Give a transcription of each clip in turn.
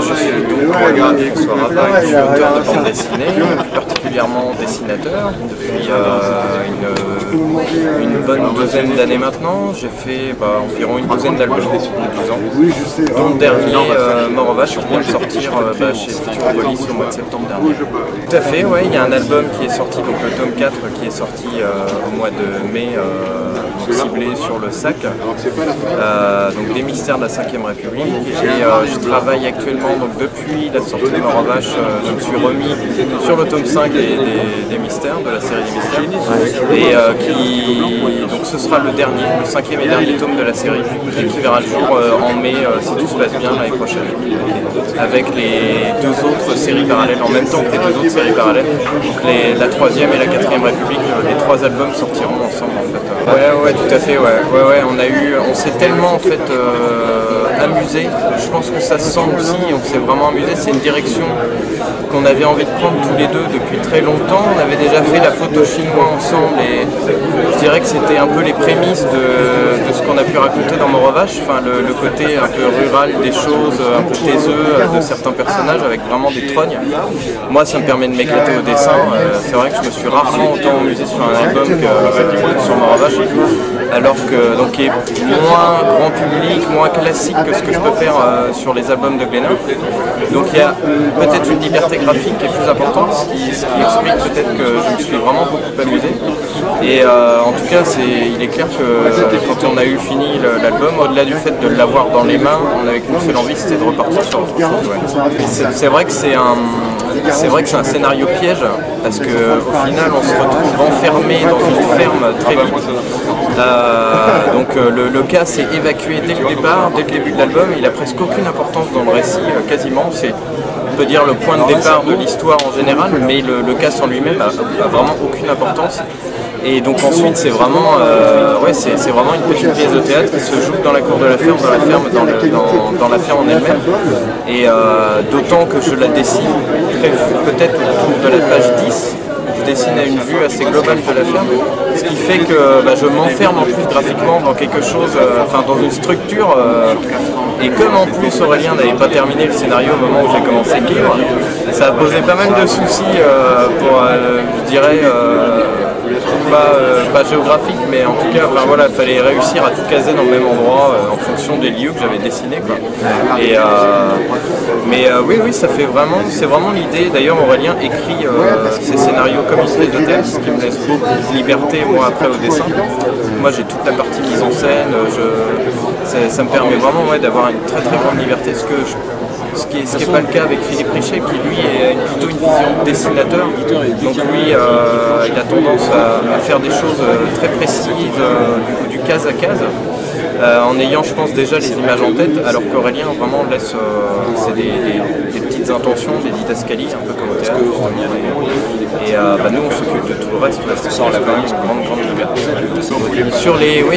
je suis donc François Rabin, je suis auteur de bande dessinée, plus particulièrement dessinateur, depuis une bonne douzaine d'années maintenant. J'ai fait environ une douzaine d'albums depuis 12 ans, dont le dernier, Mort aux vaches, qui vient de sortir chez Futuropolis au mois de septembre dernier. Tout à fait, ouais, il y a un album qui est sorti, donc le tome 4 qui est sorti au mois de mai, ciblé sur le SAC, donc des mystères de la 5ème République. Et je travaille actuellement, donc depuis la sortie de Mort aux vaches, je me suis remis sur le tome 5 des mystères, de la série des mystères, et donc ce sera le dernier, le 5e et dernier tome de la série, et qui verra le jour en mai, si tout se passe bien, l'année prochaine, avec les deux autres séries parallèles, en même temps que les deux autres séries parallèles, donc la 3e et la 4ème République, les trois albums sortiront ensemble en fait. Ouais, tout à fait, ouais, on s'est tellement en fait amusé, je pense que ça se sent aussi, on s'est vraiment amusé, c'est une direction qu'on avait envie de prendre tous les deux depuis très longtemps. On avait déjà fait la photo chinois ensemble et je dirais que c'était un peu les prémices de ce qu'on a pu raconter dans Mort aux vaches, enfin le côté un peu rural des choses, un peu taiseux de certains personnages avec vraiment des trognes. Moi ça me permet de m'éclater au dessin, c'est vrai que je me suis rarement autant amusé sur un album que sur Mort aux vaches, alors que donc qui est moins grand public, moins classique que ce que je peux faire sur les albums de Glénat. Donc il y a peut-être une liberté graphique qui est plus importante, ce qui explique peut-être que je me suis vraiment beaucoup amusé. Et en tout cas, il est clair que quand on a eu fini l'album, au-delà du fait de l'avoir dans les mains, on avait qu'une seule envie, c'était de repartir sur autre chose. Ouais. C'est vrai que c'est un scénario piège, parce qu'au final, on se retrouve enfermé dans une ferme très vite. Donc le cas s'est évacué dès le départ, dès le début de l'album. Il a presque aucune importance dans le récit, quasiment. C'est, on peut dire, le point de départ de l'histoire en général, mais le casse en lui-même a vraiment aucune importance. Et donc ensuite c'est vraiment, c'est vraiment une petite pièce de théâtre qui se joue dans la cour de la ferme, dans la ferme en elle-même. Et d'autant que je la dessine peut-être autour de la page 10. Je dessine à une vue assez globale de la ferme, ce qui fait que je m'enferme en plus graphiquement dans quelque chose, dans une structure, et comme en plus Aurélien n'avait pas terminé le scénario au moment où j'ai commencé le livre, ça a posé pas mal de soucis pour, je dirais, pas géographique, mais en tout cas, il fallait réussir à tout caser dans le même endroit en fonction des lieux que j'avais dessinés, quoi. Et, oui, ça fait vraiment, c'est vraiment l'idée. D'ailleurs, Aurélien écrit ses scénarios comme une pièce de théâtre, ce qui me laisse beaucoup de liberté, moi, après au dessin. Moi, j'ai toute la partie mise en scène, ça me permet vraiment d'avoir une très très grande liberté, ce qui n'est pas le cas avec Philippe Richet, qui lui est plutôt une vision de dessinateur. Donc lui, il a tendance à faire des choses très précises, du case à case, en ayant, je pense, déjà les images en tête, alors qu'Aurélien vraiment laisse c'est des petites intentions, des didascalies, un peu comme au théâtre, nous on s'occupe de tout le reste, sans la grande liberté.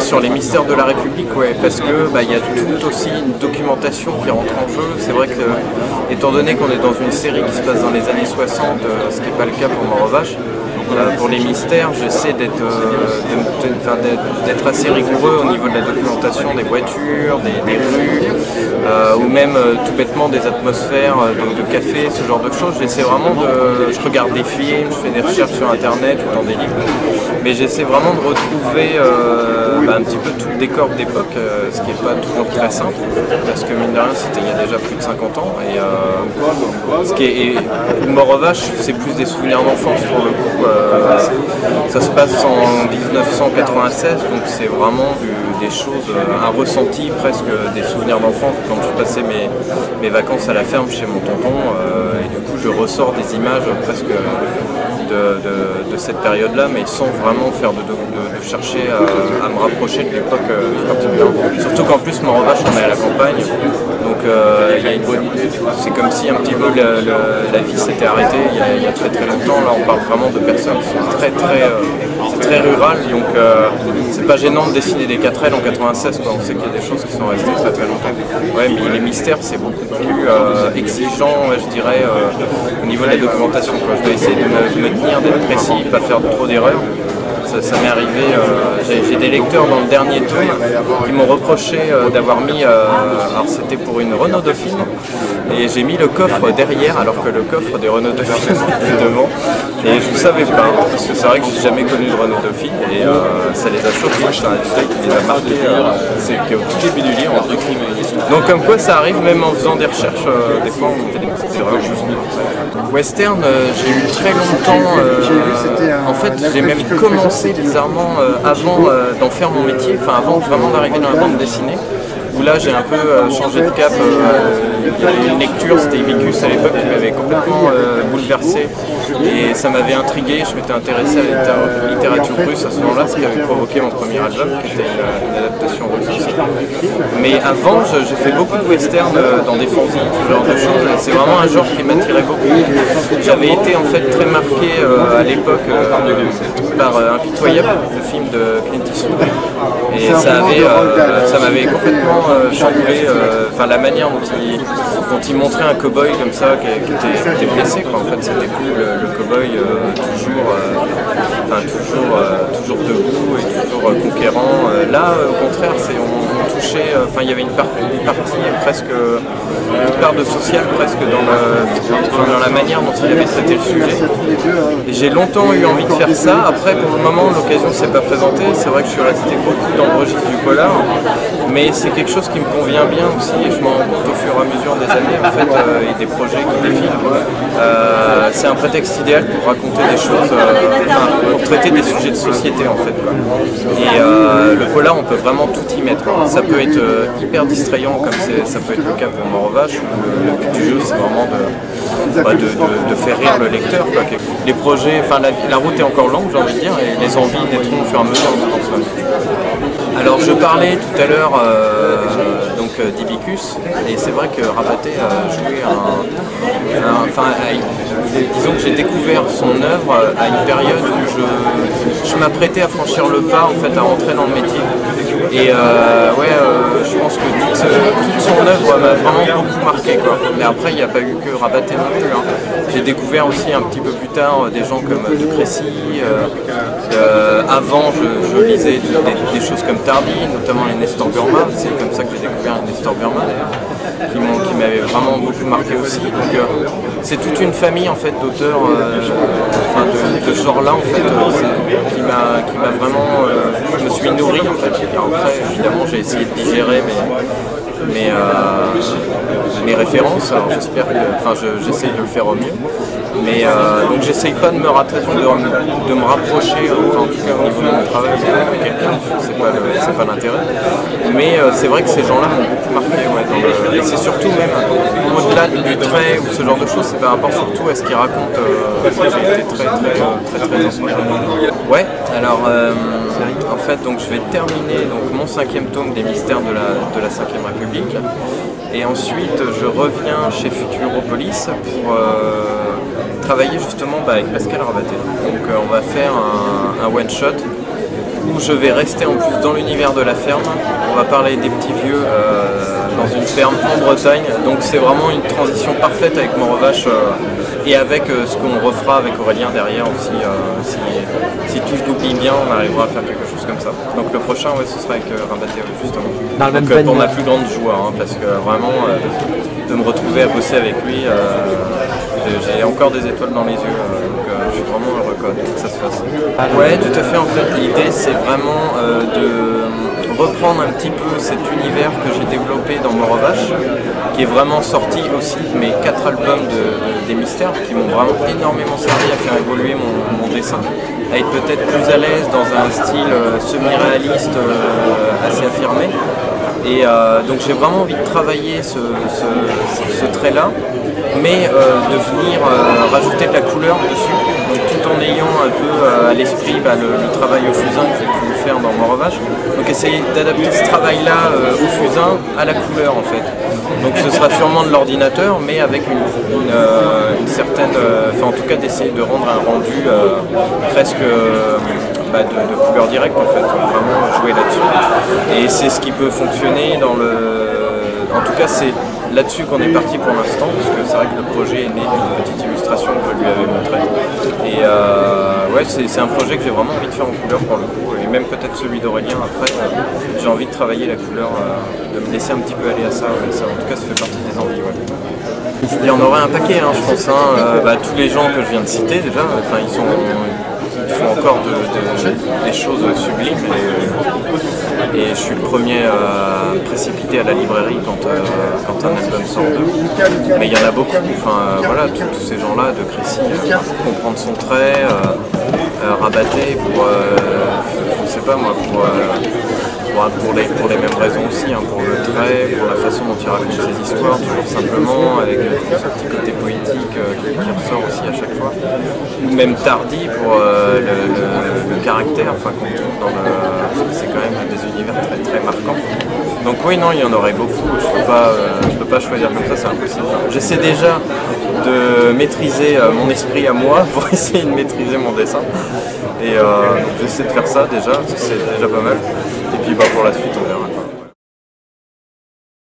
Sur les mystères de la République, parce que y a tout aussi une documentation qui rentre en jeu. C'est vrai que, étant donné qu'on est dans une série qui se passe dans les années 60, ce qui n'est pas le cas pour Mort aux vaches, pour les mystères, j'essaie d'être assez rigoureux au niveau de la documentation des voitures, des rues, ou même tout bêtement des atmosphères de café, ce genre de choses. J'essaie vraiment je regarde des films, je fais des recherches sur internet ou dans des livres, mais j'essaie vraiment de retrouver un petit peu tout le décor d'époque, ce qui n'est pas toujours très simple, parce que mine de rien c'était il y a déjà plus de 50 ans, et Mort aux vaches, c'est plus des souvenirs d'enfance pour le coup. Ça se passe en 1996, donc c'est vraiment des choses, un ressenti, presque des souvenirs d'enfance quand je passais mes vacances à la ferme chez mon tonton, et du coup je ressors des images presque de cette période-là, mais sans vraiment faire de chercher à me rapprocher de l'époque particulièrement. Surtout qu'en plus Mort aux vaches on est à la campagne, donc c'est comme si un petit peu la vie s'était arrêtée il y a très très longtemps. Là on parle vraiment de personnes qui sont c'est très rural, donc c'est pas gênant de dessiner des 4L en 96, quoi. On sait qu'il y a des choses qui sont restées très très longtemps. Ouais, mais les mystères c'est beaucoup plus exigeant, je dirais, au niveau de la documentation, quoi. Je dois essayer de me tenir, d'être précis, pas faire trop d'erreurs. Ça m'est arrivé, j'ai des lecteurs dans le dernier tome qui m'ont reproché d'avoir mis, alors c'était pour une Renault Dauphine, et j'ai mis le coffre derrière alors que le coffre des Renault Dauphine était devant, et je ne savais pas, parce que c'est vrai que j'ai jamais connu de Renault Dauphine, et ça les a choqués, c'est un détail qui les a marqués, c'est qu'au tout début du livre, donc comme quoi ça arrive même en faisant des recherches, des fois on fait des petites erreurs. Western, j'ai eu très longtemps, en fait j'ai même commencé bizarrement avant d'en faire mon métier, enfin avant vraiment d'arriver dans la bande dessinée, où là j'ai un peu changé de cap. Il y avait une lecture, c'était Ibicus à l'époque, qui m'avait complètement bouleversé et ça m'avait intrigué. Je m'étais intéressé à la littérature russe à ce moment-là, ce qui avait provoqué mon premier album, qui était une adaptation russe aussi. Mais avant, j'ai fait beaucoup de western dans des fanzines, ce genre de choses. C'est vraiment un genre qui m'attirait beaucoup. J'avais été en fait très marqué à l'époque par Impitoyable, le film de Clint Eastwood. Et ça m'avait complètement chamboulé, enfin la manière dont il montrait un cow-boy comme ça qui était blessé, quoi. En fait c'était cool, le cow-boy toujours debout et toujours conquérant. Là au contraire on touchait, enfin il y avait une partie presque, une part de social presque dans la manière dont il avait traité le sujet. Et j'ai longtemps eu envie de faire ça. Après pour le moment l'occasion ne s'est pas présentée. C'est vrai que je suis resté beaucoup dans le registre du polar, mais c'est quelque chose qui me convient bien aussi et je m'en rends compte au fur et à mesure des années en fait, et des projets qui défilent. C'est un prétexte idéal pour raconter des choses, pour traiter des sujets de société en fait, quoi. Et le polar on peut vraiment tout y mettre. Ça peut être hyper distrayant comme ça peut être le cas pour Morovache, où le but du jeu c'est vraiment de faire rire le lecteur, quoi. Les projets, enfin la route est encore longue j'ai envie de dire, et les envies naîtront au fur et à mesure je pense. Alors je parlais tout à l'heure d'Ibicus, et c'est vrai que Rabaté a joué disons que j'ai découvert son œuvre à une période où je m'apprêtais à franchir le pas en fait, à rentrer dans le métier. Et je pense que toute son œuvre m'a vraiment beaucoup marqué, quoi. Mais après il n'y a pas eu que Rabaté non plus, hein. J'ai découvert aussi un petit peu plus tard des gens comme De Crécy. Avant je lisais des choses comme Tardy, notamment les Nestor Burma. C'est comme ça que j'ai découvert les Nestor Burma d'ailleurs, qui m'avaient vraiment beaucoup marqué aussi. Donc c'est toute une famille en fait d'auteurs de ce genre là en fait, qui m'a vraiment, je me suis nourri en fait. Après évidemment j'ai essayé de digérer mes références, alors j'espère que, j'essaye de le faire au mieux, mais donc j'essaye pas de me rapprocher, en tout cas au niveau de mon travail, de quelqu'un, c'est pas l'intérêt, mais c'est vrai que ces gens-là m'ont beaucoup marqué, ouais, et c'est surtout même au-delà du trait ou ce genre de choses, c'est par rapport surtout à ce qu'ils racontent, parce que j'ai été très inspiré. Ouais, alors en fait donc je vais terminer mon 5e tome des mystères de la 5e République, et ensuite je reviens chez Futuropolis pour travailler justement avec Pascal Rabaté. Donc on va faire un one-shot où je vais rester en plus dans l'univers de la ferme. On va parler des petits vieux dans une ferme en Bretagne, donc c'est vraiment une transition parfaite avec Morovache et avec ce qu'on refera avec Aurélien derrière aussi. Si tout se goupille bien, on arrivera à faire quelque chose comme ça. Donc le prochain, ce sera avec Rabaté justement. Donc pour ma plus grande joie, hein, parce que vraiment de me retrouver à bosser avec lui, j'ai encore des étoiles dans les yeux, donc je suis vraiment heureux que ça se fasse. Ouais, tout à fait, en fait l'idée c'est vraiment de reprendre un petit peu cet univers que j'ai développé dans Morovache, qui est vraiment sorti aussi de mes 4 albums des mystères, qui m'ont vraiment énormément servi à faire évoluer mon dessin, à être peut-être plus à l'aise dans un style semi-réaliste assez affirmé. Et donc j'ai vraiment envie de travailler ce trait-là, mais de venir rajouter de la couleur dessus, donc tout en ayant un peu à l'esprit le travail au fusain que j'ai pu faire dans Morovache. Donc essayer d'adapter ce travail-là au fusain à la couleur en fait. Donc ce sera sûrement de l'ordinateur, mais avec une certaine, en tout cas d'essayer de rendre un rendu presque de couleur directe en fait, vraiment jouer là-dessus. Et c'est ce qui peut fonctionner dans en tout cas c'est là-dessus qu'on est parti pour l'instant, parce que c'est vrai que le projet est né d'une petite illustration que je lui avais montrée. Et ouais, c'est un projet que j'ai vraiment envie de faire en couleur pour le coup, et même peut-être celui d'Aurélien après. J'ai envie de travailler la couleur, de me laisser un petit peu aller à ça, ouais. Ça en tout cas ça fait partie des envies. Ouais. Il y en aurait un paquet, hein, je pense. Tous les gens que je viens de citer déjà, ils font encore des choses sublimes. Et je suis le premier précipité à la librairie quand un album sort d'eux. Mais il y en a beaucoup. Voilà, tous ces gens-là de Crécy, comprendre son trait, rabatté pour, je sais pas moi, pour les mêmes raisons aussi, pour le trait, pour la façon dont il raconte ses histoires, toujours simplement, avec ce petit côté poétique qui ressort aussi à chaque fois. Ou même Tardy pour le caractère qu'on trouve dans le... Parce que c'est quand même des univers très, très marquants. Donc oui, non, il y en aurait beaucoup, je peux pas choisir comme ça, c'est impossible. J'essaie déjà de maîtriser mon esprit à moi pour essayer de maîtriser mon dessin. Et donc j'essaie de faire ça déjà, c'est déjà pas mal. Et puis pour la suite on verra.